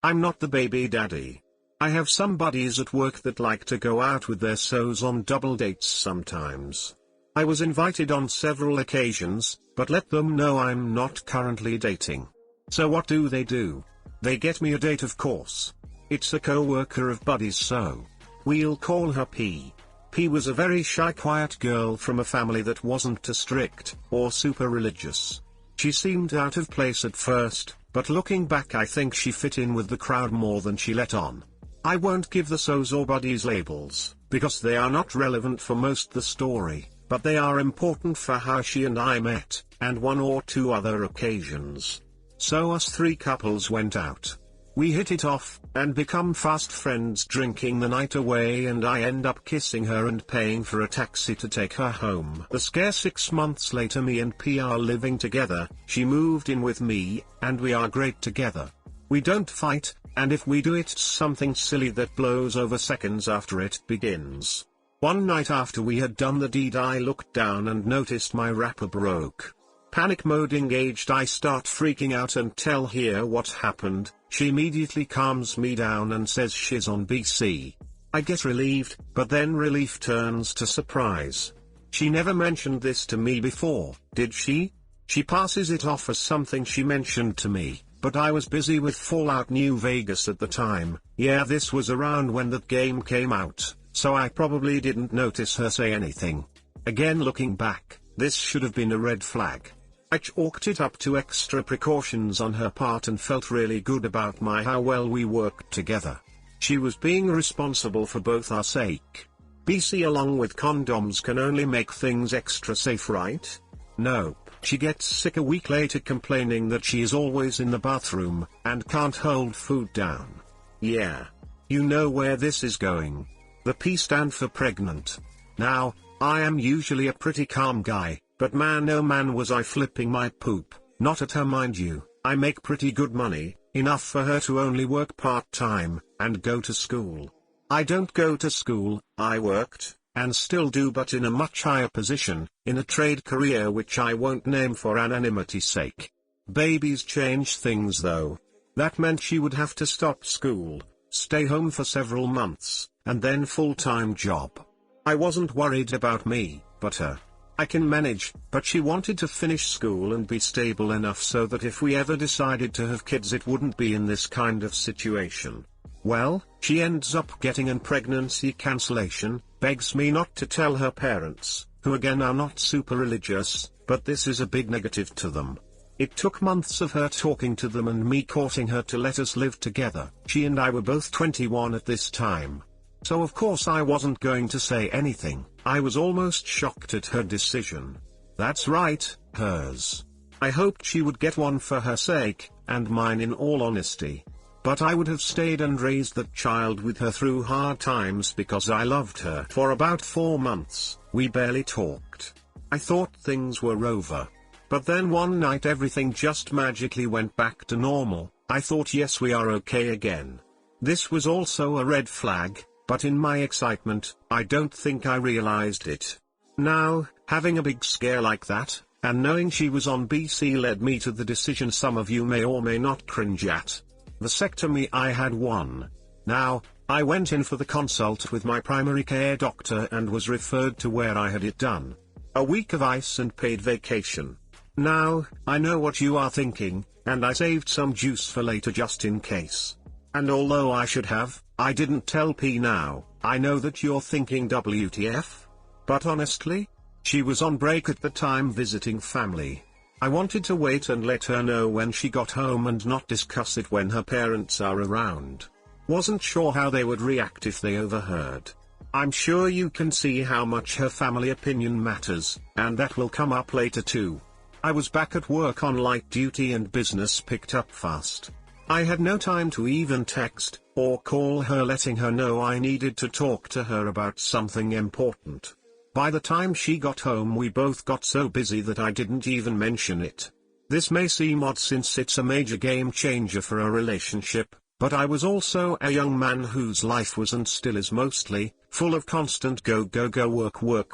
I'm not the baby daddy. I have some buddies at work that like to go out with their so's on double dates sometimes. I was invited on several occasions, but let them know I'm not currently dating. So what do? They get me a date, of course. It's a co-worker of buddies, so we'll call her P. P was a very shy, quiet girl from a family that wasn't too strict or super religious. She seemed out of place at first, but looking back I think she fit in with the crowd more than she let on. I won't give the so's or buddies labels, because they are not relevant for most the story, but they are important for how she and I met, and one or two other occasions. So us three couples went out. We hit it off, and become fast friends, drinking the night away, and I end up kissing her and paying for a taxi to take her home. The scare 6 months later, me and P are living together, she moved in with me, and we are great together. We don't fight, and if we do it's something silly that blows over seconds after it begins. One night after we had done the deed I looked down and noticed my wrapper broke. Panic mode engaged, I start freaking out and tell her what happened. She immediately calms me down and says she's on BC. I get relieved, but then relief turns to surprise. She never mentioned this to me before, did she? She passes it off as something she mentioned to me, but I was busy with Fallout New Vegas at the time. Yeah, this was around when that game came out, so I probably didn't notice her say anything. Again, looking back, this should have been a red flag. I chalked it up to extra precautions on her part and felt really good about how well we worked together. She was being responsible for both our sake. BC along with condoms can only make things extra safe, right? Nope. She gets sick a week later complaining that she is always in the bathroom, and can't hold food down. Yeah. You know where this is going. The P stand for pregnant. Now, I am usually a pretty calm guy, but man oh man was I flipping my poop. Not at her, mind you. I make pretty good money, enough for her to only work part-time, and go to school. I don't go to school, I worked, and still do, but in a much higher position, in a trade career which I won't name for anonymity's sake. Babies change things though. That meant she would have to stop school, stay home for several months, and then full-time job. I wasn't worried about me, but her. I can manage, but she wanted to finish school and be stable enough so that if we ever decided to have kids it wouldn't be in this kind of situation. Well, she ends up getting an pregnancy cancellation, begs me not to tell her parents, who again are not super religious, but this is a big negative to them. It took months of her talking to them and me courting her to let us live together. She and I were both 21 at this time. So of course I wasn't going to say anything. I was almost shocked at her decision. That's right, hers. I hoped she would get one for her sake, and mine in all honesty. But I would have stayed and raised that child with her through hard times because I loved her. For about 4 months, we barely talked. I thought things were over. But then one night everything just magically went back to normal. I thought, yes, we are okay again. This was also a red flag. But in my excitement, I don't think I realized it. Now, having a big scare like that, and knowing she was on BC led me to the decision some of you may or may not cringe at. Vasectomy. I had one. Now, I went in for the consult with my primary care doctor and was referred to where I had it done. A week of ice and paid vacation. Now, I know what you are thinking, and I saved some juice for later just in case. And although I should have, I didn't tell P. Now, I know that you're thinking WTF? But honestly, she was on break at the time visiting family. I wanted to wait and let her know when she got home and not discuss it when her parents are around. Wasn't sure how they would react if they overheard. I'm sure you can see how much her family opinion matters, and that will come up later too. I was back at work on light duty and business picked up fast. I had no time to even text or call her letting her know I needed to talk to her about something important. By the time she got home we both got so busy that I didn't even mention it. This may seem odd since it's a major game changer for a relationship, but I was also a young man whose life was and still is mostly full of constant go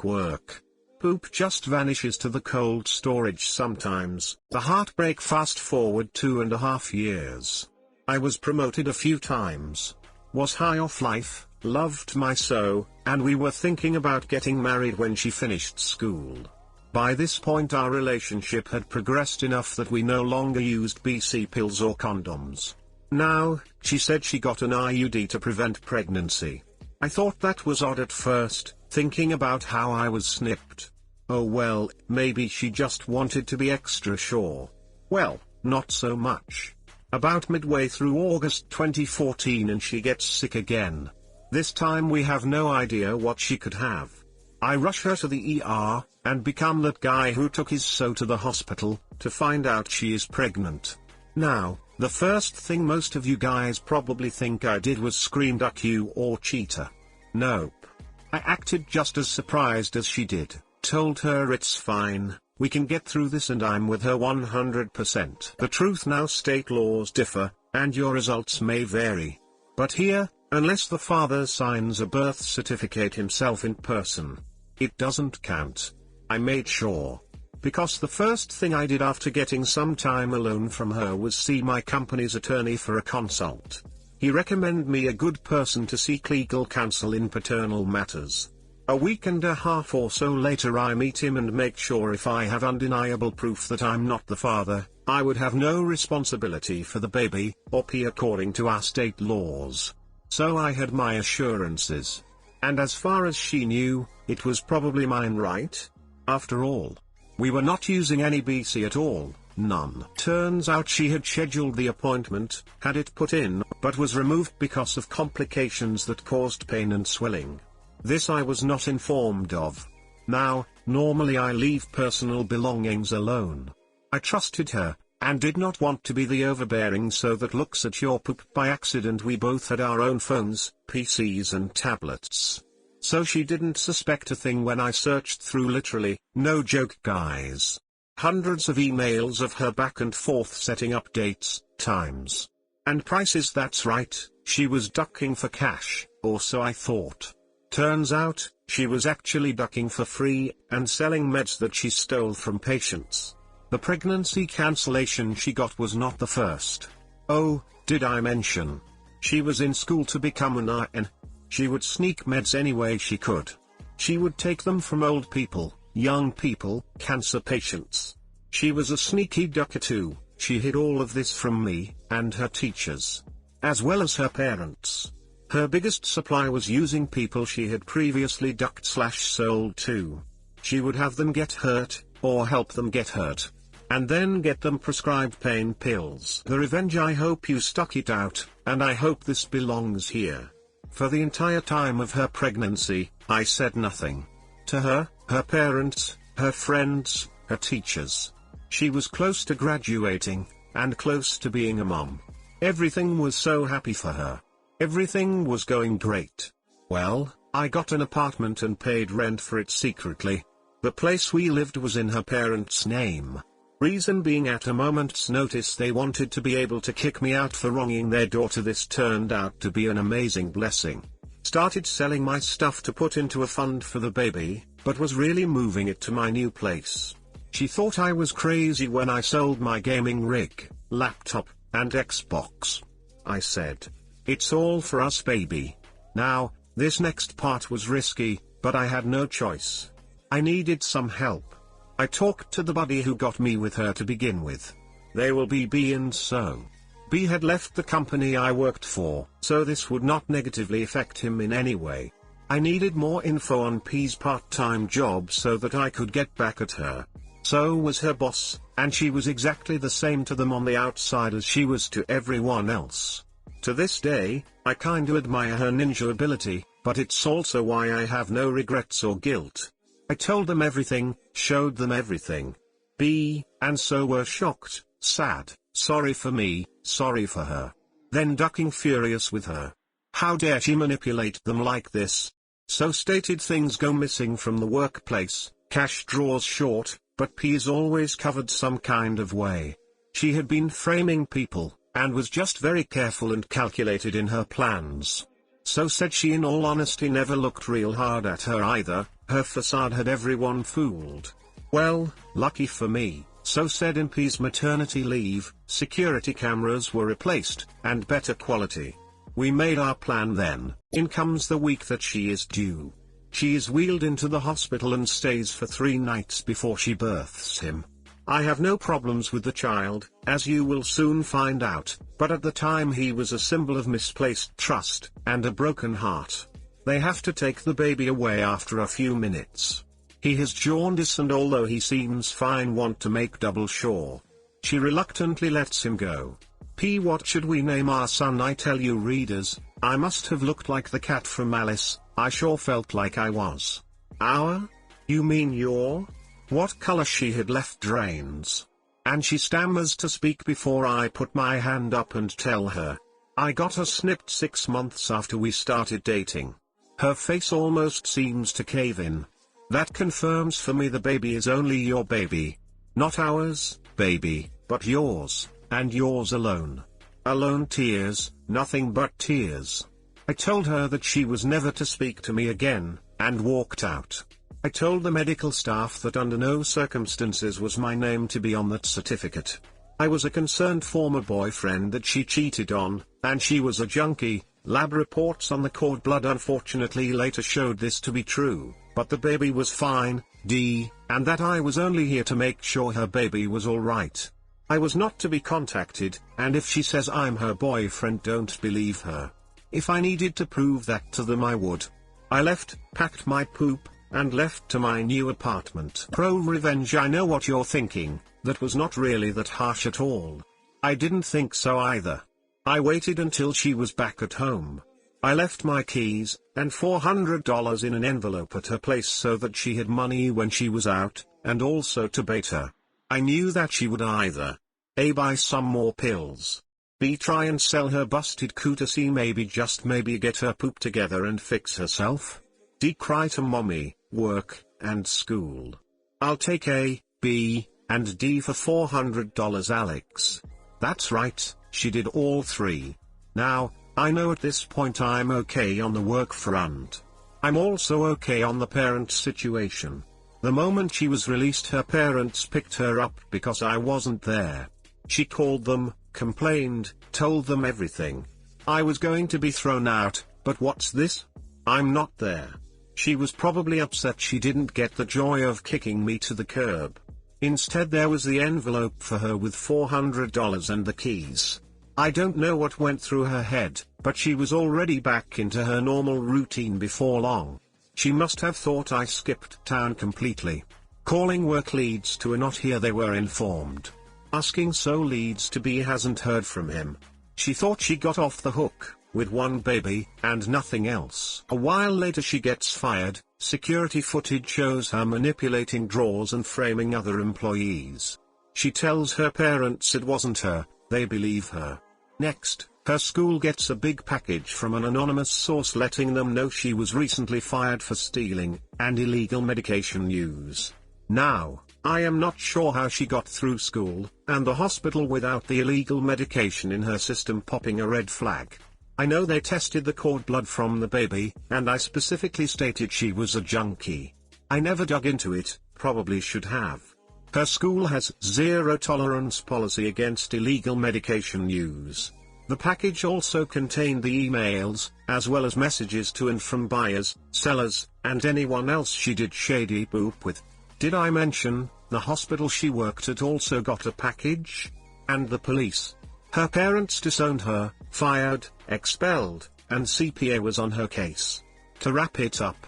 work. Poop just vanishes to the cold storage sometimes. The heartbreak. Fast forward 2.5 years. I was promoted a few times. Was high off life, loved my so, and we were thinking about getting married when she finished school. By this point our relationship had progressed enough that we no longer used BC pills or condoms. Now, she said she got an IUD to prevent pregnancy. I thought that was odd at first, thinking about how I was snipped. Oh well, maybe she just wanted to be extra sure. Well, not so much. About midway through August 2014 and she gets sick again. This time we have no idea what she could have. I rush her to the ER, and become that guy who took his so to the hospital, to find out she is pregnant. Now, the first thing most of you guys probably think I did was scream duck you or cheater. Nope. I acted just as surprised as she did, told her it's fine, we can get through this and I'm with her 100%. The truth now, state laws differ, and your results may vary. But here, unless the father signs a birth certificate himself in person, it doesn't count. I made sure. Because the first thing I did after getting some time alone from her was see my company's attorney for a consult. He recommended me a good person to seek legal counsel in paternal matters. A week and a half or so later I meet him and make sure if I have undeniable proof that I'm not the father, I would have no responsibility for the baby, or P according to our state laws. So I had my assurances. And as far as she knew, it was probably mine, right? After all, we were not using any BC at all, none. Turns out she had scheduled the appointment, had it put in, but was removed because of complications that caused pain and swelling. This I was not informed of. Now, normally I leave personal belongings alone. I trusted her, and did not want to be the overbearing so that looks at your poop by accident. We both had our own phones, PCs and tablets. So she didn't suspect a thing when I searched through literally, no joke guys, hundreds of emails of her back and forth setting up dates, times, and prices. That's right, she was ducking for cash, or so I thought. Turns out, she was actually ducking for free, and selling meds that she stole from patients. The pregnancy cancellation she got was not the first. Oh, did I mention? She was in school to become an RN. She would sneak meds any way she could. She would take them from old people, young people, cancer patients. She was a sneaky ducker too. She hid all of this from me, and her teachers, as well as her parents. Her biggest supply was using people she had previously ducked/sold to. She would have them get hurt, or help them get hurt, and then get them prescribed pain pills. The revenge. I hope you stuck it out, and I hope this belongs here. For the entire time of her pregnancy, I said nothing. To her, her parents, her friends, her teachers. She was close to graduating, and close to being a mom. Everything was so happy for her. Everything was going great. Well, I got an apartment and paid rent for it secretly. The place we lived was in her parents' name. Reason being, at a moment's notice they wanted to be able to kick me out for wronging their daughter. This turned out to be an amazing blessing. Started selling my stuff to put into a fund for the baby, but was really moving it to my new place. She thought I was crazy when I sold my gaming rig, laptop, and Xbox. I said, "It's all for us, baby." Now, this next part was risky, but I had no choice. I needed some help. I talked to the buddy who got me with her to begin with. They will be B, and so. B had left the company I worked for, so this would not negatively affect him in any way. I needed more info on P's part-time job so that I could get back at her. So was her boss, and she was exactly the same to them on the outside as she was to everyone else. To this day, I kinda admire her ninja ability, but it's also why I have no regrets or guilt. I told them everything, showed them everything. B, and so were shocked, sad, sorry for me, sorry for her. Then ducking furious with her. How dare she manipulate them like this? So stated things go missing from the workplace, cash draws short, but P is always covered some kind of way. She had been framing people, and was just very careful and calculated in her plans. So said she in all honesty never looked real hard at her either, her facade had everyone fooled. Well, lucky for me, So said in P's maternity leave, security cameras were replaced, and better quality. We made our plan then. In comes the week that she is due. She is wheeled into the hospital and stays for 3 nights before she births him. I have no problems with the child, as you will soon find out, but at the time he was a symbol of misplaced trust, and a broken heart. They have to take the baby away after a few minutes. He has jaundice and although he seems fine want to make double sure. She reluctantly lets him go. P. What should we name our son? I tell you readers, I must have looked like the cat from Alice, I sure felt like I was. Our? You mean your? What color? She had left drains. And she stammers to speak before I put my hand up and tell her. I got her snipped 6 months after we started dating. Her face almost seems to cave in. That confirms for me the baby is only your baby. Not ours, baby, but yours, and yours alone. Alone tears, nothing but tears. I told her that she was never to speak to me again, and walked out. I told the medical staff that under no circumstances was my name to be on that certificate. I was a concerned former boyfriend that she cheated on, and she was a junkie. Lab reports on the cord blood unfortunately later showed this to be true, but the baby was fine, and that I was only here to make sure her baby was alright. I was not to be contacted, and if she says I'm her boyfriend, don't believe her. If I needed to prove that to them I would. I left, packed my poop, and left to my new apartment. ProRevenge. I know what you're thinking, that was not really that harsh at all. I didn't think so either. I waited until she was back at home. I left my keys, and $400 in an envelope at her place so that she had money when she was out, and also to bait her. I knew that she would either A. buy some more pills, B. try and sell her busted cooter, C. maybe just maybe get her poop together and fix herself, D. cry to mommy, work, and school. I'll take A, B, and D for $400, Alex. That's right, she did all 3. Now, I know at this point I'm okay on the work front. I'm also okay on the parent situation. The moment she was released, her parents picked her up because I wasn't there. She called them, complained, told them everything. I was going to be thrown out, but what's this? I'm not there. She was probably upset she didn't get the joy of kicking me to the curb. Instead there was the envelope for her with $400 and the keys. I don't know what went through her head, but she was already back into her normal routine before long. She must have thought I skipped town completely. Calling work leads to a not here, they were informed. Asking so leads to B hasn't heard from him. She thought she got off the hook, with one baby, and nothing else. A while later she gets fired. Security footage shows her manipulating drawers and framing other employees. She tells her parents it wasn't her, they believe her. Next, her school gets a big package from an anonymous source letting them know she was recently fired for stealing, and illegal medication use. Now, I am not sure how she got through school, and the hospital without the illegal medication in her system popping a red flag. I know they tested the cord blood from the baby, and I specifically stated she was a junkie. I never dug into it, probably should have. Her school has zero tolerance policy against illegal medication use. The package also contained the emails, as well as messages to and from buyers, sellers, and anyone else she did shady boop with. Did I mention, the hospital she worked at also got a package? And the police. Her parents disowned her, fired, expelled, and CPA was on her case. To wrap it up,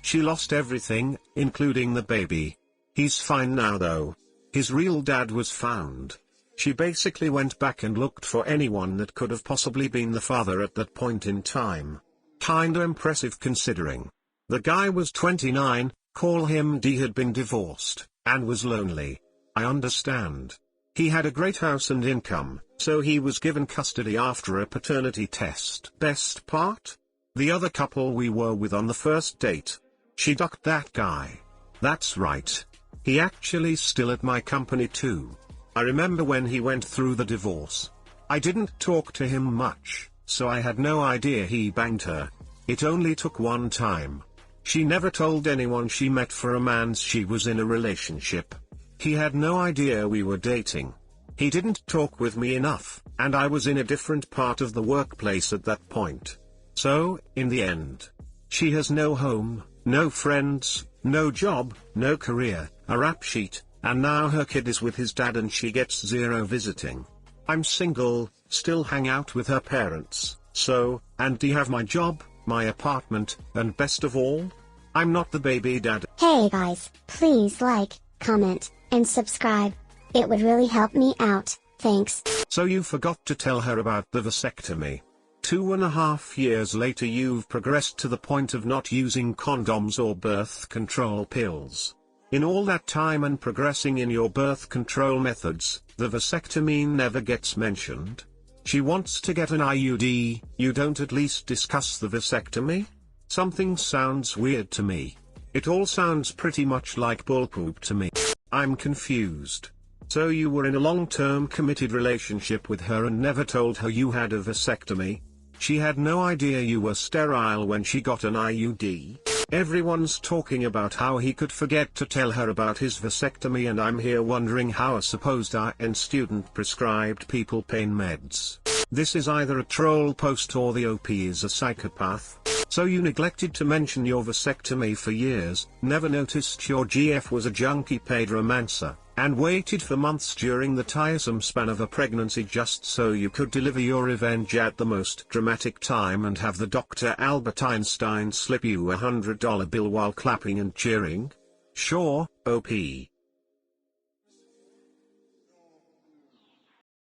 she lost everything, including the baby. He's fine now though. His real dad was found. She basically went back and looked for anyone that could have possibly been the father at that point in time. Kinda impressive considering. The guy was 29, call him D, had been divorced, and was lonely. I understand. He had a great house and income, so he was given custody after a paternity test. Best part? The other couple we were with on the first date. She ducked that guy. That's right. He actually still at my company too. I remember when he went through the divorce. I didn't talk to him much, so I had no idea he banged her. It only took one time. She never told anyone she met for a man she was in a relationship. He had no idea we were dating. He didn't talk with me enough, and I was in a different part of the workplace at that point. So, in the end, she has no home, no friends, no job, no career, a rap sheet, and now her kid is with his dad and she gets zero visiting. I'm single, still hang out with her parents, and have my job, my apartment, and best of all, I'm not the baby dad. Hey guys, please like, comment, and subscribe. It would really help me out, thanks. So you forgot to tell her about the vasectomy. 2.5 years later you've progressed to the point of not using condoms or birth control pills. In all that time and progressing in your birth control methods, the vasectomy never gets mentioned. She wants to get an IUD, you don't at least discuss the vasectomy? Something sounds weird to me. It all sounds pretty much like bullpoop to me. I'm confused. So you were in a long-term committed relationship with her and never told her you had a vasectomy? She had no idea you were sterile when she got an IUD? Everyone's talking about how he could forget to tell her about his vasectomy, and I'm here wondering how a supposed RN student prescribed people pain meds. This is either a troll post or the OP is a psychopath. So you neglected to mention your vasectomy for years, never noticed your GF was a junkie paid romancer, and waited for months during the tiresome span of a pregnancy just so you could deliver your revenge at the most dramatic time and have the Dr. Albert Einstein slip you $100 bill while clapping and cheering? Sure, OP.